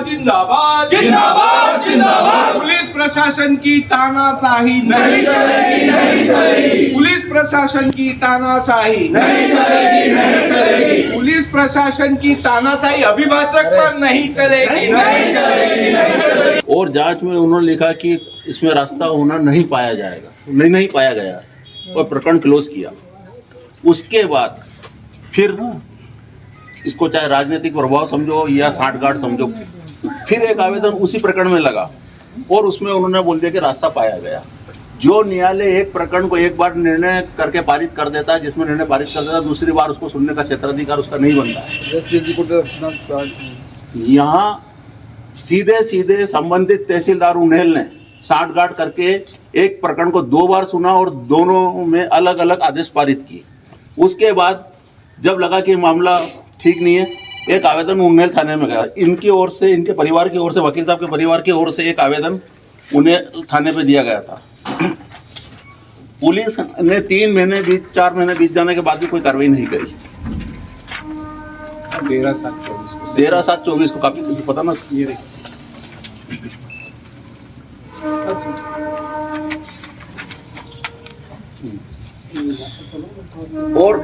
जिंदाबाद जिंदाबाद जिंदाबाद। पुलिस प्रशासन की तानाशाही नहीं चलेगी नहीं चलेगी। पुलिस प्रशासन की तानाशाही नहीं चलेगी नहीं चलेगी। पुलिस प्रशासन की तानाशाही अभिभाषक पर नहीं चलेगी नहीं चलेगी नहीं चलेगी। और जांच में उन्होंने लिखा कि इसमें रास्ता होना नहीं पाया जाएगा, नहीं पाया गया और प्रकरण क्लोज किया। उसके बाद फिर इसको चाहे राजनीतिक प्रभाव समझो या साठगांठ समझो, फिर एक आवेदन उसी प्रकरण में लगा और उसमें उन्होंने बोल दिया कि रास्ता पाया गया। जो न्यायालय एक प्रकरण को एक बार निर्णय करके पारित कर देता है, जिसमें निर्णय पारित कर देता है, दूसरी बार उसको सुनने का क्षेत्राधिकार उसका नहीं बनता है। यहाँ सीधे सीधे संबंधित तहसीलदार उन्हेल ने साठगांठ करके एक प्रकरण को 2 बार सुना और दोनों में अलग अलग आदेश पारित किए। उसके बाद जब लगा कि मामला ठीक नहीं है, एक आवेदन उन्हेल थाने में गया। इनकी ओर से, इनके परिवार की ओर से, वकील साहब के परिवार की ओर से एक आवेदन उन्हेल थाने पे दिया गया था। पुलिस ने 4 महीने बीत जाने के बाद भी कोई कार्रवाई नहीं करी। 13/7/24 को काफी कुछ पता ना। और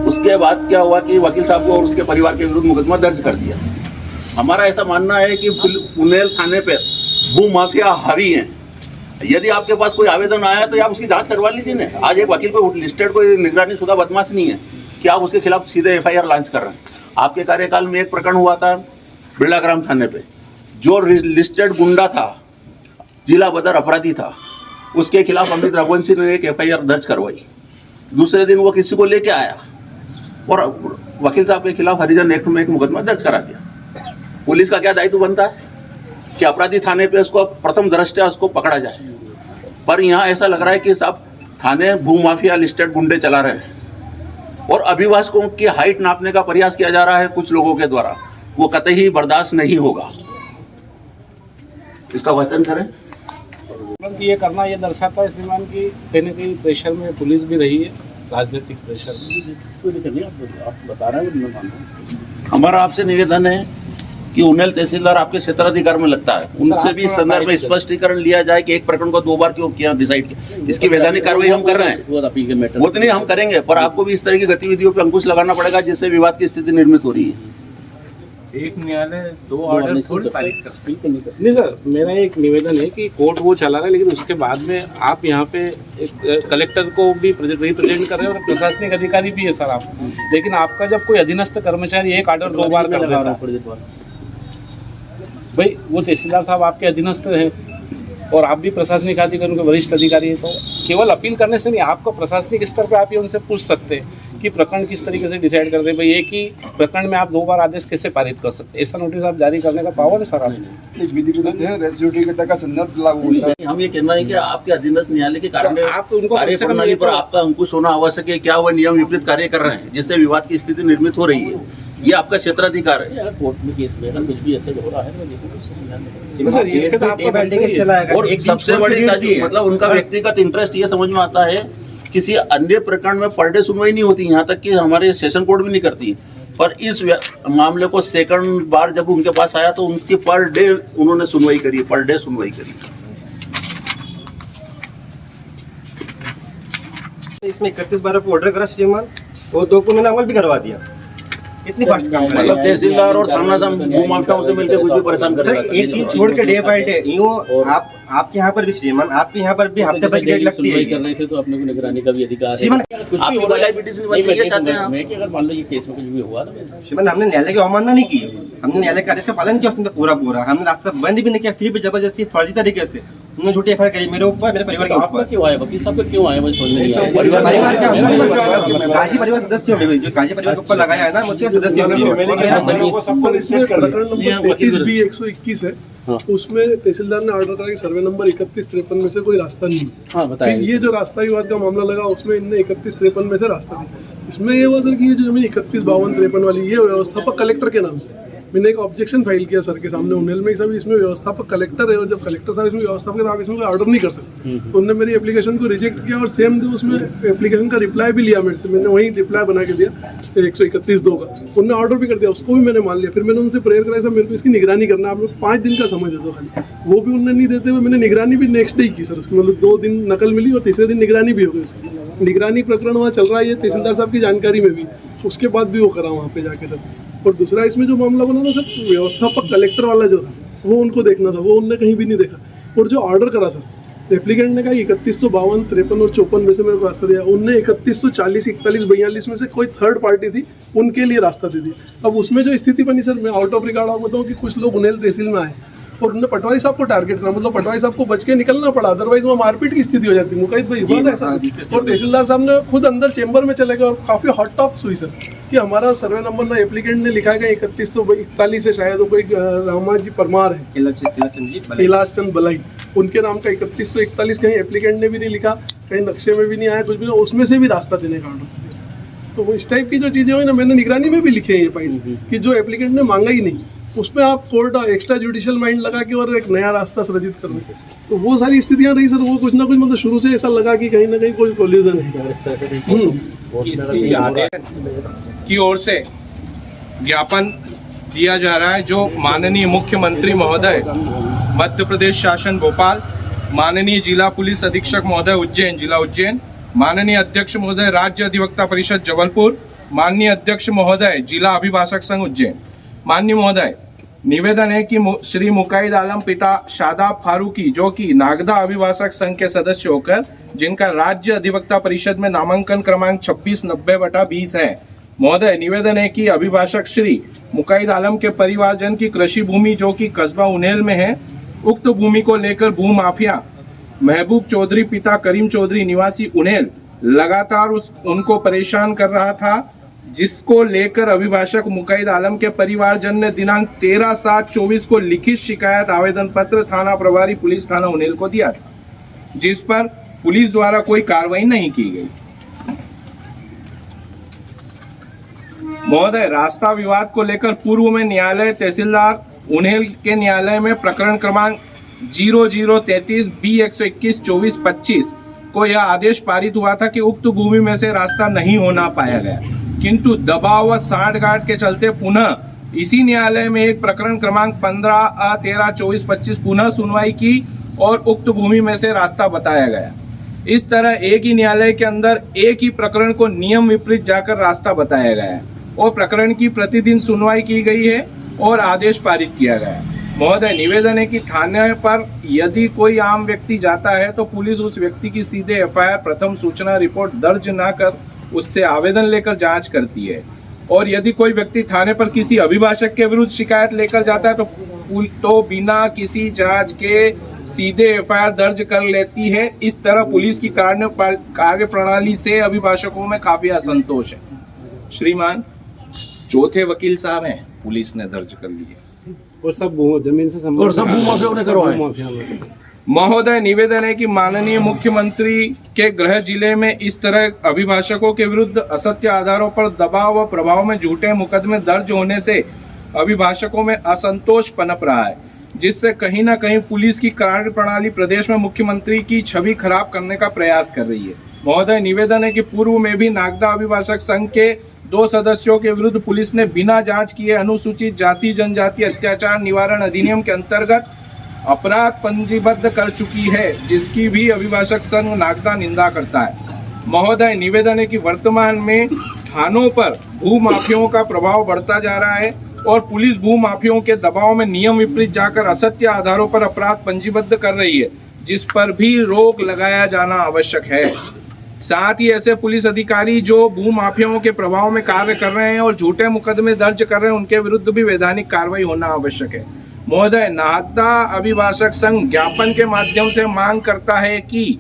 उसके बाद क्या हुआ कि वकील साहब को और उसके परिवार के विरुद्ध मुकदमा दर्ज कर दिया। हमारा ऐसा मानना है कि उन्हेल थाने पे भू माफिया हावी हैं। यदि आपके पास कोई आवेदन आया तो आप उसकी जांच करवा लीजिए ना। आज एक वकील को लिस्टेड कोई निगरानी शुदा बदमाश नहीं है कि आप उसके खिलाफ सीधे FIR लॉन्च कर रहे हैं। आपके कार्यकाल में एक प्रकरण हुआ था बिरलाग्राम थाने पे, जो लिस्टेड गुंडा था, जिला बदर अपराधी था, उसके खिलाफ अमित रघुवंशी ने एक FIR दर्ज करवाई। दूसरे दिन वो किसी को लेके आया और वकील साहब के खिलाफ हरिजन एक्ट में एक मुकदमा दर्ज करा दिया। पुलिस का क्या दायित्व बनता है कि अपराधी थाने पे उसको प्रथम दृष्टया उसको पकड़ा जाए, पर यहाँ ऐसा लग रहा है कि साहब थाने भू माफिया लिस्टेड गुंडे चला रहे हैं और अभिभाषकों की हाइट नापने का प्रयास किया जा रहा है कुछ लोगों के द्वारा। वो कतई बर्दाश्त नहीं होगा। इसका वचन करें। ये करना ये दर्शाता है श्रीमान की कहीं ना कहीं प्रेशर में पुलिस भी रही है, राजनीतिक प्रेशर में। कोई दिक्कत नहीं, आप बता रहे हैं, मैं मानता हूं। हमारा आपसे निवेदन है कि उन्हेल तहसीलदार आपके क्षेत्राधिकार में लगता है, उनसे भी इस संदर्भ में स्पष्टीकरण लिया जाए कि एक प्रकरण को 2 बार क्यों किया, डिसाइड किया। इसकी वैधानिक कार्रवाई हम कर रहे हैं, वो तो नहीं हम करेंगे, पर आपको भी इस तरह की गतिविधियों पर अंकुश लगाना पड़ेगा जिससे विवाद की स्थिति निर्मित हो रही है। एक न्यायालय 2 ऑर्डर थोड़ी पारित कर सकते हैं। नहीं सर, मेरा एक निवेदन है कि कोर्ट वो चला रहा है, लेकिन उसके बाद में आप यहाँ पे एक कलेक्टर को भी रिप्रेजेंट कर रहे हैं और प्रशासनिक अधिकारी भी है सर आप। लेकिन आपका जब कोई अधीनस्थ कर्मचारी एक ऑर्डर 2 बार कर देता है, भाई वो तहसीलदार साहब आपके अधीनस्थ हैं और आप भी प्रशासनिक अधिकारी, उनके वरिष्ठ अधिकारी है, तो केवल अपील करने से नहीं, आपको प्रशासनिक स्तर पर आप ये उनसे पूछ सकते हैं कि प्रकरण किस तरीके से डिसाइड करते हैं। भाई एक ही प्रकरण में आप 2 बार आदेश कैसे पारित कर सकते हैं? ऐसा नोटिस आप जारी करने का पावर है सर आप। हम ये कहना है कि आपके अधीनस्थ न्यायालय के कारण आप उनको कार्यप्रणाली पर आपका अंकुश होना आवश्यक है। क्या वह नियम विपरीत कार्य कर रहे हैं जिससे विवाद की स्थिति निर्मित हो रही है? ये आपका क्षेत्राधिकार है। कोर्ट में केस में अगर कुछ भी ऐसे हो रहा है और सबसे बड़ी मतलब उनका व्यक्तिगत इंटरेस्ट ये समझ में आता है, किसी अन्य प्रकरण में पर डे सुनवाई नहीं होती, यहाँ तक कि हमारे सेशन कोर्ट भी नहीं करती, पर इस मामले को सेकंड बार जब उनके पास आया तो उनकी पर डे उन्होंने सुनवाई करी, पर डे सुनवाई करी। इसमें 31/12 को ऑर्डर करा श्रीमान, और 2 को मैंने अमल भी करवा दिया। इतनी फास्ट काम कर मतलब तहसीलदार और थाना माफियाओं से मिलकर कुछ भी परेशान कर रहा है। एक दिन छोड़ के डे बाय डे यूँ आपके यहाँ पर भी श्रीमान, आपके यहाँ पर भी हफ्ते भर की डेट लगती है। करने से तो अपने को निगरानी का भी अधिकार है। श्रीमान कुछ भी हो रहा है कि अगर मान लो ये केस में कुछ भी हुआ ना, श्रीमान हमने न्यायालय की अवमानना नहीं की, हमने न्यायालय के आदेश का पालन किया उसने पूरा। हमने रास्ता बंद भी नहीं किया, फिर भी जबरदस्ती फर्जी तरीके से उन्होंने झूठी FIR करी मेरे ऊपर, मेरे परिवार के ऊपर। क्यों आया वकील साहब का, क्यों आया मुझे समझ नहीं आया। काजी परिवार सदस्य हो, जो काजी परिवार के ऊपर लगाया है ना, मुझे सदस्य भी 121 है, उसमें तहसीलदार ने ऑर्डर करा कि सर्वे नंबर 3153 में से कोई रास्ता नहीं है। हाँ बताइए। ये जो रास्ता विवाद का मामला लगा उसमें इनने 3153 में से रास्ता दिया। इसमें ये हुआ सर कि ये जो जमीन 315253 वाली ये व्यवस्थापक कलेक्टर के नाम से, मैंने एक ऑब्जेक्शन फाइल किया सर के सामने उन्हेल में, सब इसमें व्यवस्थापक कलेक्टर है और जब कलेक्टर साहब इसमें व्यवस्थापक है तो आप इसमें कोई ऑर्डर नहीं कर सकते। तो उन्होंने मेरी एप्लीकेशन को रिजेक्ट किया और सेम डे उसमें एप्लीकेशन का रिप्लाई भी लिया मेरे से, मैंने वही रिप्लाई बना के दिया 131(2) का, उन्होंने ऑर्डर भी कर दिया, उसको भी मैंने मान लिया। फिर मैंने उनसे प्रेयर कराया, सर मेरे को इसकी निगरानी करना है, आप लोग 5 दिन का समय दे दो खाली, वो भी उन्होंने नहीं देते हुए मैंने निगरानी भी नेक्स्ट डे की सर उसकी, मतलब 2 दिन नकल मिली और तीसरे दिन निगरानी भी हो गई उसकी। निगरानी प्रकरण वहाँ चल रहा है, ये तहसीलदार साहब की जानकारी में भी, उसके बाद भी वो करा वहाँ पे जाके सर। और दूसरा इसमें जो मामला बना था सर, व्यवस्थापक कलेक्टर वाला जो था वो उनको देखना था, वो उनने कहीं भी नहीं देखा। और जो ऑर्डर करा सर, एप्लीकेंट ने कहा 3152, 53 और 54 में से मेरे को रास्ता दिया, उनने 3140, 41, 42 में से कोई थर्ड पार्टी थी उनके लिए रास्ता दे दिया। अब उसमें जो स्थिति बनी सर, मैं आउट ऑफ रिकॉर्ड आपको बताऊँ कि कुछ लोग उन्हेल तहसील में आए और उन्होंने पटवारी साहब को टारगेट करा, मतलब पटवारी साहब को बच के निकलना पड़ा, अदरवाइज वो मारपीट की स्थिति हो जाती। मुकैद भाई बात है ऐसा, और तहसीलदार साहब ने खुद अंदर चेंबर में चले गए और काफ़ी हॉट टॉप्स हुई सर कि हमारा सर्वे नंबर ना एप्लीकेंट ने लिखा है 3141 से, शायद वो कोई रामाजी परमार है, कैलाश चंद बलाई, उनके नाम का 3141 कहीं एप्लीकेंट ने भी नहीं लिखा, कहीं नक्शे में भी नहीं आया, कुछ भी नहीं, उसमें से भी रास्ता देने का ऑर्डर दिया। तो वो इस टाइप की जो चीज़ें हुई ना, मैंने निगरानी में भी लिखे हैं ये पॉइंट्स कि जो एप्लीकेंट ने मांगा ही नहीं, उसमें आप कोर्ट एक्स्ट्रा जुडिशियल माइंड लगा के और एक नया रास्ता सृजित करने, तो वो सारी स्थितियां रही सर। वो कुछ ना कुछ मतलब शुरू से ऐसा लगा कि कहीं ना कहीं कोई कोलिजन है। किसी आदेश की ओर से ज्ञापन दिया जा रहा है, जो माननीय मुख्यमंत्री महोदय मध्य प्रदेश शासन भोपाल, माननीय जिला पुलिस अधीक्षक महोदय उज्जैन जिला उज्जैन, माननीय अध्यक्ष महोदय राज्य अधिवक्ता परिषद जबलपुर, माननीय अध्यक्ष महोदय जिला अभिभाषक संघ उज्जैन। माननीय महोदय, निवेदन है कि श्री मुकैद आलम पिता शादाब फारूकी, जो कि नागदा अभिभाषक संघ के सदस्य होकर जिनका राज्य अधिवक्ता परिषद में नामांकन क्रमांक 2690/20 है, महोदय निवेदन है कि अभिभाषक श्री मुकैद आलम के परिवारजन की कृषि भूमि जो कि कस्बा उन्हेल में है, उक्त भूमि को लेकर भूमाफिया महबूब चौधरी पिता करीम चौधरी निवासी उन्हेल लगातार उनको परेशान कर रहा था, जिसको लेकर अभिभाषक मुकैद आलम के परिवारजन ने दिनांक 13/7/24 को लिखित शिकायत आवेदन पत्र थाना प्रभारी पुलिस थाना उन्हेल को दिया था, जिस पर पुलिस द्वारा कोई कार्रवाई नहीं की गई। महोदय, रास्ता विवाद को लेकर पूर्व में न्यायालय तहसीलदार उन्हेल के न्यायालय में प्रकरण क्रमांक 0033 B121/24/25 को यह आदेश पारित हुआ था कि उक्त भूमि में से रास्ता नहीं होना पाया गया, किंतु दबाव व सांठगांठ के चलते पुनः इसी न्यायालय में एक प्रकरण क्रमांक 15/13/24/25 पुनः सुनवाई की और उक्त भूमि में से रास्ता बताया गया। इस तरह एक ही न्यायालय के अंदर एक ही प्रकरण को नियम विपरीत जाकर रास्ता बताया गया है और प्रकरण की प्रतिदिन सुनवाई की गई है और आदेश पारित किया गया है। महोदय, निवेदन है कि थाने पर यदि कोई आम व्यक्ति जाता है तो पुलिस उस व्यक्ति की सीधे FIR प्रथम सूचना रिपोर्ट दर्ज न कर उससे आवेदन लेकर जांच करती है, और यदि कोई व्यक्ति थाने पर किसी अभिभाषक के विरुद्ध शिकायत लेकर जाता है तो बिना किसी जांच के सीधे FIR दर्ज कर लेती है। इस तरह पुलिस की कार्य प्रणाली से अभिभाषकों में काफी असंतोष है। श्रीमान, चौथे वकील साहब हैं, पुलिस ने दर्ज कर लिए और सब जमीन से संबंधित और सब भूमाफियाओं ने करवाए। महोदय, निवेदन है कि माननीय मुख्यमंत्री के गृह जिले में इस तरह अभिभाषकों के विरुद्ध असत्य आधारों पर दबाव व प्रभाव में झूठे मुकदमे दर्ज होने से अभिभाषकों में असंतोष पनप रहा है, जिससे कहीं ना कहीं पुलिस की कार्य प्रणाली प्रदेश में मुख्यमंत्री की छवि खराब करने का प्रयास कर रही है। महोदय, निवेदन है कि पूर्व में भी नागदा अभिभाषक संघ के 2 सदस्यों के विरुद्ध पुलिस ने बिना जांच किए अनुसूचित जाति जनजाति अत्याचार निवारण अधिनियम के अंतर्गत अपराध पंजीबद्ध कर चुकी है, जिसकी भी अभिभाषक संघ नागदा निंदा करता है। महोदय, निवेदन है कि वर्तमान में थानों पर भूमाफियाओं का प्रभाव बढ़ता जा रहा है और पुलिस भूमाफियाओं के दबाव में नियम विपरीत जाकर असत्य आधारों पर अपराध पंजीबद्ध कर रही है, जिस पर भी रोक लगाया जाना आवश्यक है। साथ ही ऐसे पुलिस अधिकारी जो भूमाफियाओं के प्रभाव में कार्य कर रहे हैं और झूठे मुकदमे दर्ज कर रहे हैं, उनके विरुद्ध भी वैधानिक कार्रवाई होना आवश्यक है। महोदय, नागदा अभिभाषक संघ ज्ञापन के माध्यम से मांग करता है कि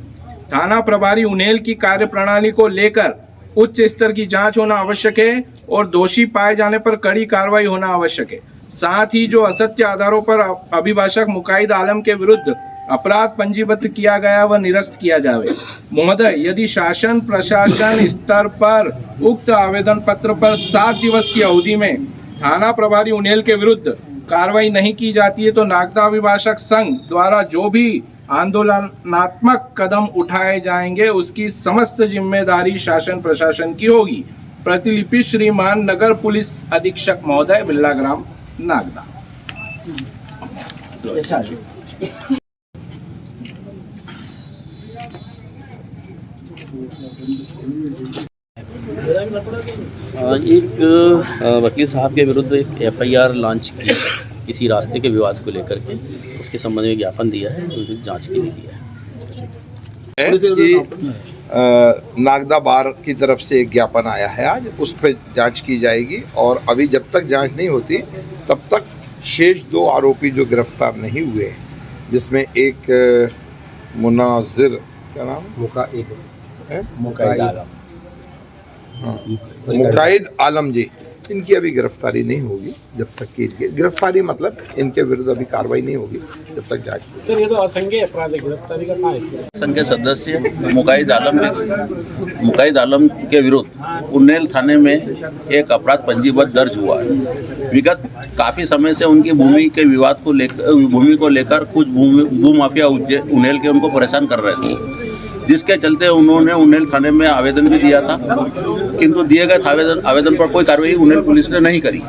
थाना प्रभारी उन्हेल की कार्य प्रणाली को लेकर उच्च स्तर की जांच होना आवश्यक है और दोषी पाए जाने पर कड़ी कार्रवाई होना आवश्यक है। साथ ही जो असत्य आधारों पर अभिभाषक मुकैद आलम के विरुद्ध अपराध पंजीबद्ध किया गया व निरस्त किया जावे। महोदय, यदि शासन प्रशासन स्तर पर उक्त आवेदन पत्र पर 7 दिवस की अवधि में थाना प्रभारी उन्हेल के विरुद्ध कार्रवाई नहीं की जाती है तो नागदा अभिभाषक संघ द्वारा जो भी आंदोलनात्मक कदम उठाए जाएंगे उसकी समस्त जिम्मेदारी शासन प्रशासन की होगी। प्रतिलिपि श्रीमान नगर पुलिस अधीक्षक महोदय, बिल्ला ग्राम, नागदा। एक वकील साहब के विरुद्ध एक FIR लॉन्च की किसी रास्ते के विवाद को लेकर के, उसके संबंध में ज्ञापन दिया है, उसकी जांच के लिए दिया है। कि नागदा बार की तरफ से एक ज्ञापन आया है आज, उस पर जांच की जाएगी और अभी जब तक जांच नहीं होती तब तक शेष 2 आरोपी जो गिरफ्तार नहीं हुए, जिसमें एक मुनाजिर, क्या नाम, मुकाइद आलम जी, इनकी अभी गिरफ्तारी नहीं होगी जब तक कि गिरफ्तारी मतलब इनके विरुद्ध अभी कार्रवाई नहीं होगी जब तक जांच। सर, ये तो असंज्ञेय अपराध है, गिरफ्तारी का कहाँ है इसमें? संघ के सदस्य मुकाइद आलम के विरुद्ध उन्नेल थाने में एक अपराध पंजीबद्ध दर्ज हुआ है। विगत काफ़ी समय से उनकी भूमि के विवाद को लेकर कुछ भूमाफिया उन्नेल के उनको परेशान कर रहे थे, जिसके चलते उन्होंने उन्नेल थाने में आवेदन भी दिया था, किंतु दिए गए आवेदन पर कोई कार्रवाई उन्नेल पुलिस ने नहीं करी।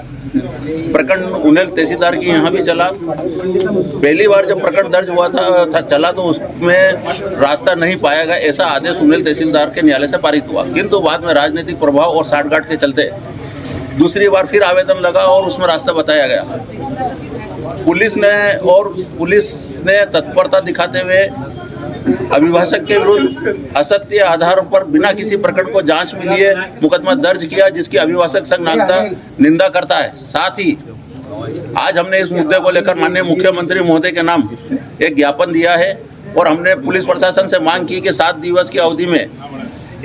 प्रकरण उन्नेल तहसीलदार की यहाँ भी चला। पहली बार जब प्रकरण दर्ज हुआ था चला तो उसमें रास्ता नहीं पाया गया, ऐसा आदेश उन्नेल तहसीलदार के न्यायालय से पारित हुआ, किंतु बाद में राजनीतिक प्रभाव और साठगांठ के चलते दूसरी बार फिर आवेदन लगा और उसमें रास्ता बताया गया। पुलिस ने तत्परता दिखाते हुए अभिभाषक के विरुद्ध असत्य आधार पर बिना किसी प्रकरण को जांच में लिए मुकदमा दर्ज किया, जिसकी अभिभाषक संघ नागदा निंदा करता है। साथ ही आज हमने इस मुद्दे को लेकर माननीय मुख्यमंत्री महोदय के नाम एक ज्ञापन दिया है और हमने पुलिस प्रशासन से मांग की कि 7 दिवस की अवधि में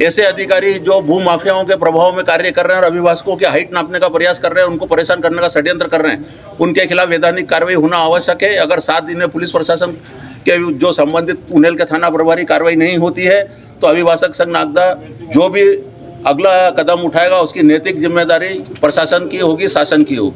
ऐसे अधिकारी जो भू माफियाओं के प्रभाव में कार्य कर रहे हैं और अभिभाषकों की हाइट नापने का प्रयास कर रहे हैं, उनको परेशान करने का षड्यंत्र कर रहे हैं, उनके खिलाफ वैधानिक कार्रवाई होना आवश्यक है। अगर 7 दिन में पुलिस प्रशासन के जो संबंधित उन्नेल के थाना प्रभारी कार्रवाई नहीं होती है तो अभिभाषक संघ नागदा जो भी अगला कदम उठाएगा उसकी नैतिक जिम्मेदारी प्रशासन की होगी, शासन की होगी।